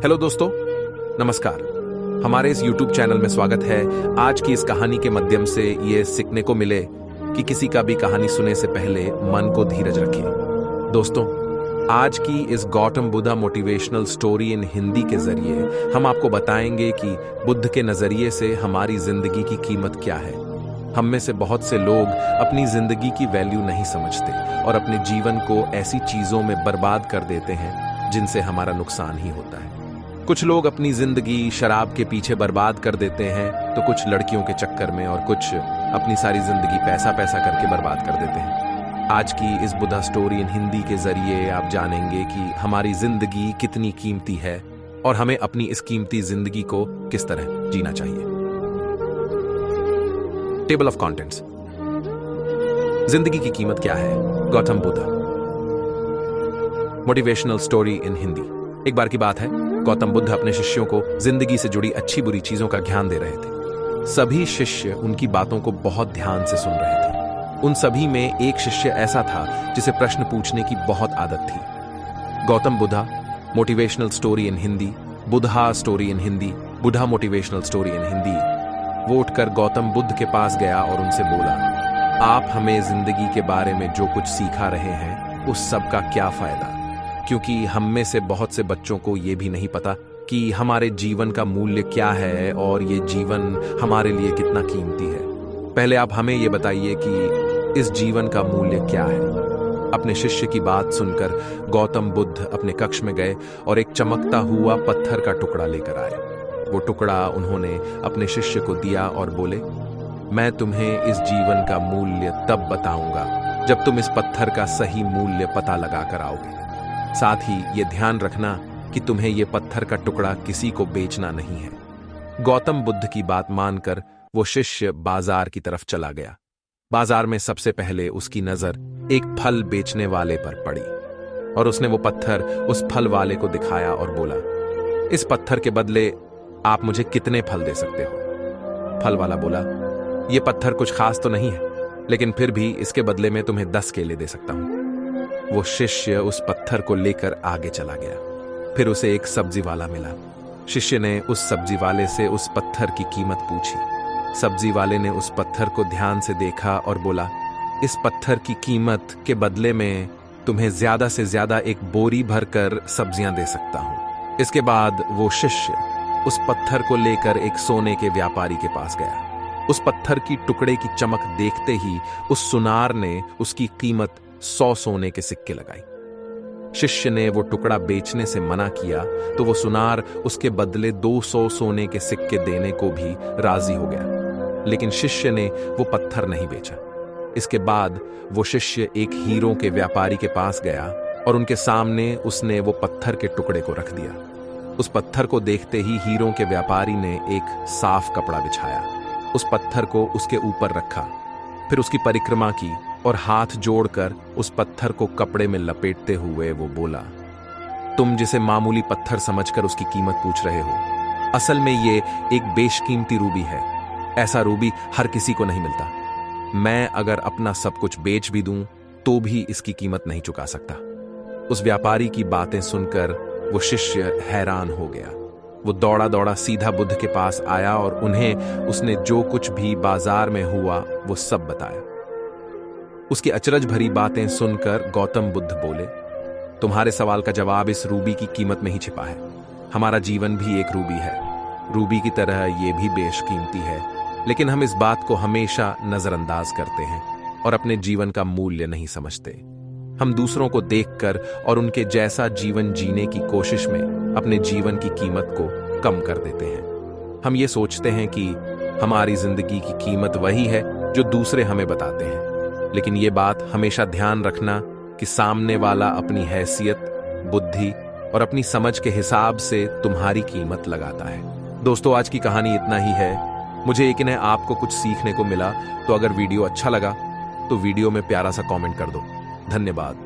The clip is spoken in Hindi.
हेलो दोस्तों, नमस्कार। हमारे इस YouTube चैनल में स्वागत है। आज की इस कहानी के माध्यम से ये सीखने को मिले कि किसी का भी कहानी सुनने से पहले मन को धीरज रखिए। दोस्तों, आज की इस Gautam Buddha motivational story in Hindi के जरिए हम आपको बताएंगे कि बुद्ध के नजरिए से हमारी जिंदगी की कीमत क्या है। हम में से बहुत से लोग अपनी जिंदगी की वैल्यू नहीं समझते और अपने जीवन को ऐसी चीजों में बर्बाद कर देते हैं जिनसे हमारा नुकसान ही होता है। कुछ लोग अपनी जिंदगी शराब के पीछे बर्बाद कर देते हैं, तो कुछ लड़कियों के चक्कर में, और कुछ अपनी सारी जिंदगी पैसा करके बर्बाद कर देते हैं। आज की इस बुद्धा स्टोरी इन हिंदी के जरिए आप जानेंगे कि हमारी जिंदगी कितनी कीमती है और हमें अपनी इस कीमती जिंदगी को किस तरह जीना चाहिए। Table of contents. जिंदगी की कीमत क्या है? Gautam Buddha motivational story in Hindi. एक बार की बात है, गौतम बुद्ध अपने शिष्यों को जिंदगी से जुड़ी अच्छी बुरी चीजों का ज्ञान दे रहे थे। सभी शिष्य उनकी बातों को बहुत ध्यान से सुन रहे थे। उन सभी में एक शिष्य ऐसा था जिसे प्रश्न पूछने की बहुत आदत थी। Gautam Buddha motivational story in Hindi, Buddha story in Hindi, Buddha motivational story in Hindi. वो उठकर गौतम बुद्ध के पास गया और उनसे बोला, आप हमें जिंदगी के बारे में जो कुछ सिखा रहे हैं उस सब का क्या फायदा? क्योंकि हम में से बहुत से बच्चों को ये भी नहीं पता कि हमारे जीवन का मूल्य क्या है और ये जीवन हमारे लिए कितना कीमती है। पहले आप हमें ये बताइए कि इस जीवन का मूल्य क्या है। अपने शिष्य की बात सुनकर गौतम बुद्ध अपने कक्ष में गए और एक चमकता हुआ पत्थर का टुकड़ा लेकर आए। वो टुकड़ा उन्होंने अपने शिष्य को दिया और बोले, मैं तुम्हें इस जीवन का मूल्य तब बताऊंगा जब तुम इस पत्थर का सही मूल्य पता लगा कर आओगे। साथ ही ये ध्यान रखना कि तुम्हें ये पत्थर का टुकड़ा किसी को बेचना नहीं है। गौतम बुद्ध की बात मानकर वो शिष्य बाजार की तरफ चला गया। बाजार में सबसे पहले उसकी नजर एक फल बेचने वाले पर पड़ी और उसने वो पत्थर उस फल वाले को दिखाया और बोला, इस पत्थर के बदले आप मुझे कितने फल दे सकते हो? फल वाला बोला, ये पत्थर कुछ खास तो नहीं है, लेकिन फिर भी इसके बदले में तुम्हें 10 केले दे सकता हूं। वो शिष्य उस पत्थर को लेकर आगे चला गया। फिर उसे एक सब्जी वाला मिला। शिष्य ने उस सब्जी वाले से उस पत्थर की कीमत पूछी। सब्जी वाले ने उस पत्थर को ध्यान से देखा और बोला, इस पत्थर की कीमत के बदले में तुम्हें ज्यादा से ज्यादा एक बोरी भरकर सब्जियां दे सकता हूं। इसके बाद वो शिष्य उस पत्थर को लेकर एक सोने के व्यापारी के पास गया। उस पत्थर की टुकड़े की चमक देखते ही उस सुनार ने उसकी कीमत 100 सोने के सिक्के लगाई। शिष्य ने वो टुकड़ा बेचने से मना किया तो वो सुनार उसके बदले 200 सोने के सिक्के देने को भी राजी हो गया, लेकिन शिष्य ने वो पत्थर नहीं बेचा। इसके बाद वो शिष्य एक हीरों के व्यापारी के पास गया और उनके सामने उसने वो पत्थर के टुकड़े को रख दिया। उस पत्थर को देखते ही हीरों के व्यापारी ने एक साफ कपड़ा बिछाया, उस पत्थर को उसके ऊपर रखा, फिर उसकी परिक्रमा की और हाथ जोड़कर उस पत्थर को कपड़े में लपेटते हुए वो बोला, तुम जिसे मामूली पत्थर समझकर उसकी कीमत पूछ रहे हो, असल में ये एक बेशकीमती रूबी है। ऐसा रूबी हर किसी को नहीं मिलता। मैं अगर अपना सब कुछ बेच भी दूं तो भी इसकी कीमत नहीं चुका सकता। उस व्यापारी की बातें सुनकर वो शिष्य हैरान हो गया। वो दौड़ा दौड़ा सीधा बुद्ध के पास आया और उन्हें उसने जो कुछ भी बाजार में हुआ वो सब बताया। उसकी अचरज भरी बातें सुनकर गौतम बुद्ध बोले, तुम्हारे सवाल का जवाब इस रूबी की कीमत में ही छिपा है। हमारा जीवन भी एक रूबी है। रूबी की तरह ये भी बेशकीमती है, लेकिन हम इस बात को हमेशा नजरअंदाज करते हैं और अपने जीवन का मूल्य नहीं समझते। हम दूसरों को देखकर और उनके जैसा जीवन जीने की कोशिश में अपने जीवन की कीमत को कम कर देते हैं। हम ये सोचते हैं कि हमारी जिंदगी की कीमत वही है जो दूसरे हमें बताते हैं, लेकिन ये बात हमेशा ध्यान रखना कि सामने वाला अपनी हैसियत, बुद्धि और अपनी समझ के हिसाब से तुम्हारी कीमत लगाता है। दोस्तों, आज की कहानी इतना ही है। मुझे यकीन है आपको कुछ सीखने को मिला। तो अगर वीडियो अच्छा लगा तो वीडियो में प्यारा सा कमेंट कर दो। धन्यवाद।